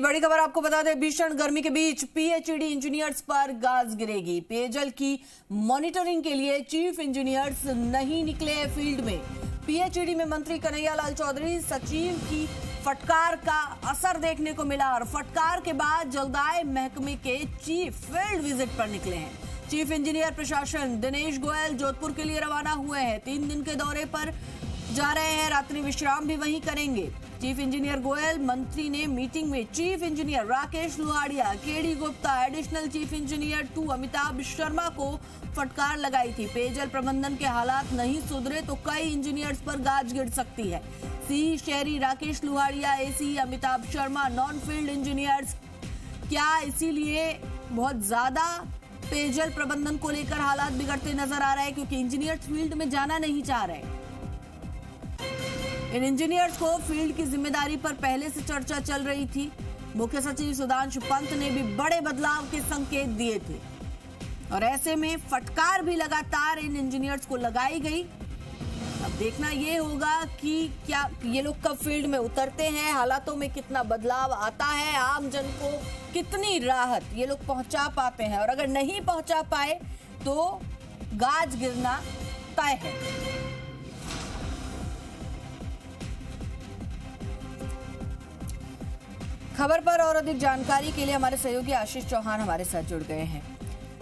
बड़ी खबर आपको बता दें, भीषण गर्मी के बीच पीएचईडी इंजीनियर्स पर गाज गिरेगी। पेयजल की मॉनिटरिंग के लिए चीफ इंजीनियर्स नहीं निकले फील्ड में। पीएचईडी में मंत्री कन्हैया लाल चौधरी सचिव की फटकार का असर देखने को मिला और फटकार के बाद जलदाय महकमे के चीफ फील्ड विजिट पर निकले हैं। चीफ इंजीनियर प्रशासन दिनेश गोयल जोधपुर के लिए रवाना हुए हैं। 3 दिन के दौरे पर जा रहे हैं, रात्रि विश्राम भी वहीं करेंगे। चीफ इंजीनियर गोयल मंत्री ने मीटिंग में chief engineer Rakesh Luhadia, KD Gupta, additional chief engineer 2 Amitabh Sharma को फटकार लगाई थी। पेयजल प्रबंधन के हालात नहीं सुधरे तो कई इंजीनियर्स पर गाज गिर सकती है। सी शहरी Rakesh Luhadia, AC Amitabh Sharma non field engineers. क्या इसीलिए बहुत ज्यादा पेयजल प्रबंधन को लेकर हालात बिगड़ते नजर आ रहे हैं, क्योंकि इंजीनियर्स फील्ड में जाना नहीं चाह रहे। इन इंजीनियर्स को फील्ड की जिम्मेदारी पर पहले से चर्चा चल रही थी। मुख्य सचिव सुधांशु पंत ने भी बड़े बदलाव के संकेत दिए थे और ऐसे में फटकार भी लगातार इन इंजीनियर्स को लगाई गई। अब देखना ये होगा कि क्या ये लोग कब फील्ड में उतरते हैं, हालातों में कितना बदलाव आता है, आम जन को कितनी राहत ये लोग पहुंचा पाते हैं, और अगर नहीं पहुंचा पाए तो गाज गिरना तय है। खबर पर और अधिक जानकारी के लिए हमारे सहयोगी आशीष चौहान हमारे साथ जुड़ गए हैं।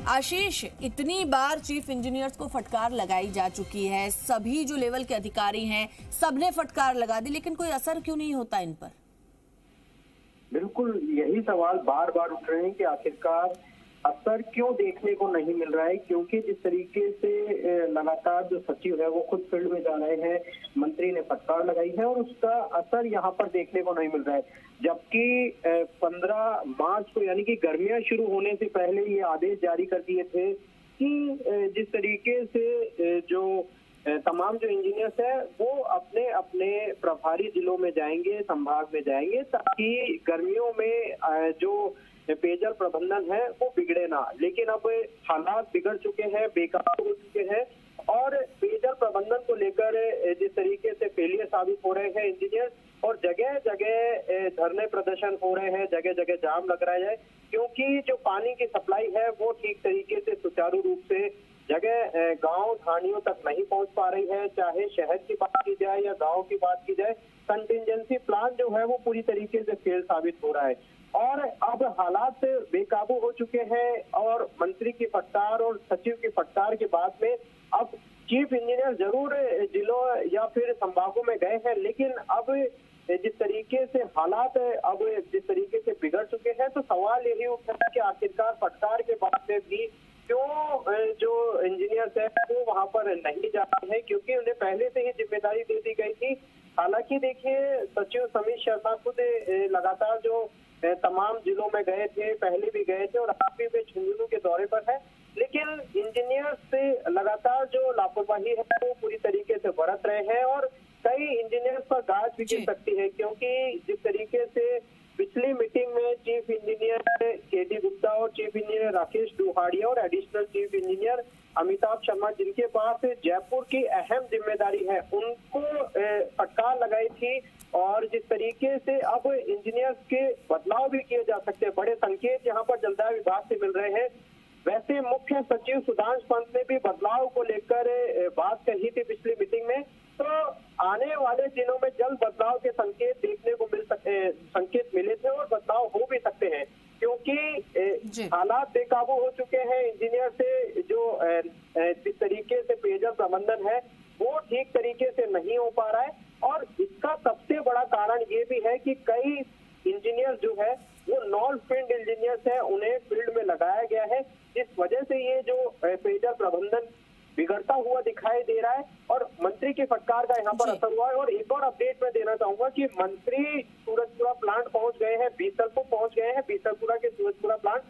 आशीष, इतनी बार चीफ इंजीनियर्स को फटकार लगाई जा चुकी है, सभी जो लेवल के अधिकारी हैं सबने फटकार लगा दी, लेकिन कोई असर क्यों नहीं होता इन पर? बिल्कुल यही सवाल बार बार उठ रहे हैं कि आखिरकार असर क्यों देखने को नहीं मिल रहा है, क्योंकि जिस तरीके से लगातार जो सचिव है वो खुद फील्ड में जा रहे हैं, मंत्री ने फटकार लगाई है और उसका असर यहाँ पर देखने को नहीं मिल रहा है। जबकि 15 मार्च को यानी कि गर्मियां शुरू होने से पहले ये आदेश जारी कर दिए थे कि जिस तरीके से जो तमाम जो इंजीनियर्स हैं वो अपने अपने प्रभारी जिलों में जाएंगे, संभाग में जाएंगे, ताकि गर्मियों में जो पेयजल प्रबंधन है वो बिगड़े ना। लेकिन अब हालात बिगड़ चुके हैं, बेकाबू हो चुके हैं और पेयजल प्रबंधन को लेकर जिस तरीके से फेलियर साबित हो रहे हैं इंजीनियर, और जगह जगह धरने प्रदर्शन हो रहे हैं, जगह जगह जाम लग रहा है, क्योंकि जो पानी की सप्लाई है वो ठीक तरीके से सुचारू रूप से जगह गांव ढाणियों तक नहीं पहुंच पा रही है। चाहे शहर की बात की जाए या गांव की बात की जाए, कंटिजेंसी प्लान जो है वो पूरी तरीके से फेल साबित हो रहा है और अब हालात बेकाबू हो चुके हैं। और मंत्री की फटकार और सचिव की फटकार के बाद में अब चीफ इंजीनियर जरूर जिलों या फिर संभागों में गए हैं, लेकिन अब जिस तरीके से हालात अब जिस तरीके से बिगड़ चुके हैं, तो सवाल यही उठा है कि आखिरकार फटकार के बाद में भी क्यों जो इंजीनियर्स है वो वहां पर नहीं जा रहे हैं, क्योंकि उन्हें पहले से ही जिम्मेदारी दे दी गई थी। हालांकि देखिए, सचिव समीर शर्मा खुद लगातार जो तमाम जिलों में गए थे, पहले भी गए थे और आज भी वे झुंझुनू के दौरे पर है, लेकिन इंजीनियर्स से लगातार जो लापरवाही है वो पूरी तरीके से बरत रहे हैं और कई इंजीनियर्स पर गाज भी गिर सकती है, क्योंकि जिस तरीके से पिछली मीटिंग में चीफ इंजीनियर केडी गुप्ता और चीफ इंजीनियर राकेश लुहाड़िया और additional chief engineer Amitabh Sharma, जिनके पास जयपुर की अहम जिम्मेदारी है, उनको फटकार लगाई थी। और जिस तरीके से अब इंजीनियर्स के बदलाव भी किए जा सकते हैं, बड़े संकेत यहाँ पर जलदाय विभाग से मिल रहे हैं। वैसे मुख्य सचिव सुधांशु पंत ने भी बदलाव को लेकर बात कही थी पिछली मीटिंग में, तो आने वाले दिनों में जल्द बदलाव के संकेत देखने को संकेत मिले थे और बदलाव हो भी सकते हैं, क्योंकि हालात बेकाबू हो चुके हैं। इंजीनियर से जो जिस तरीके से पेयजल प्रबंधन है वो ठीक तरीके से नहीं हो पा रहा है और इसका सबसे बड़ा कारण ये भी है कि कई इंजीनियर जो है वो नॉन फील्ड इंजीनियर्स हैं, उन्हें फील्ड में लगाया गया है, जिस वजह से ये जो पेयजल प्रबंधन बिगड़ता हुआ दिखाई दे रहा है और मंत्री की फटकार का यहाँ पर असर हुआ है। और एक और अपडेट मैं देना चाहूंगा कि मंत्री सूरजपुरा प्लांट पहुंच गए हैं, बीसलपुर पहुंच गए हैं, बीसलपुरा के सूरजपुरा प्लांट,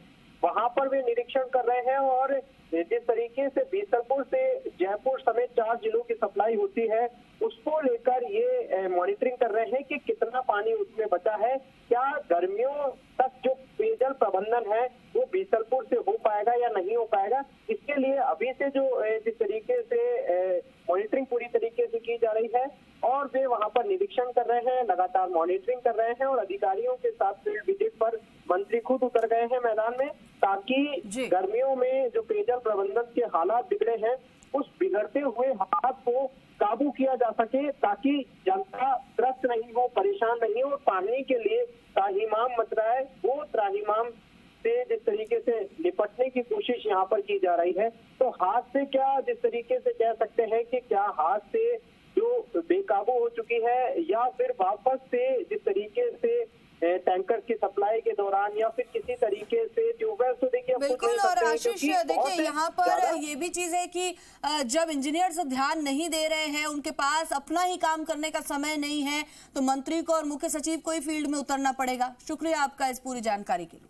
वहां पर वे निरीक्षण कर रहे हैं और जिस तरीके से बीसलपुर से जयपुर समेत 4 जिलों की सप्लाई होती है उसको लेकर ये मॉनिटरिंग कर रहे हैं कि कितना पानी उसमें बचा है, क्या गर्मियों तक जो पेयजल प्रबंधन है वो बीसलपुर से हो पाएगा या नहीं हो पाएगा। इसके लिए अभी से जो जिस तरीके से मॉनिटरिंग पूरी तरीके से की जा रही है और वे वहां पर निरीक्षण कर रहे हैं, लगातार मॉनिटरिंग कर रहे हैं और अधिकारियों के साथ फील्ड विजिट पर मंत्री खुद उतर गए हैं मैदान में, ताकि गर्मियों में जो पेयजल प्रबंधन के हालात बिगड़े हैं उस बिगड़ते हुए हालात को काबू किया जा सके, ताकि जनता त्रस्त नहीं हो, परेशान नहीं हो और पानी के लिए त्राहिमाम मच रहा है वो त्राहिमाम से जिस तरीके से निपटने की कोशिश यहाँ पर की जा रही है। तो हाथ से क्या जिस तरीके से कह सकते हैं कि क्या हाथ से जो बेकाबू हो चुकी है या फिर वापस से जिस तरीके से टैंकर की सप्लाई के दौरान या फिर किसी तरीके से ट्यूबवेल तो देखिए बिल्कुल। और आशीष देखिए यहाँ पर ये भी चीज है कि जब इंजीनियर्स ध्यान नहीं दे रहे हैं, उनके पास अपना ही काम करने का समय नहीं है, तो मंत्री को और मुख्य सचिव को ही फील्ड में उतरना पड़ेगा। शुक्रिया आपका इस पूरी जानकारी के लिए।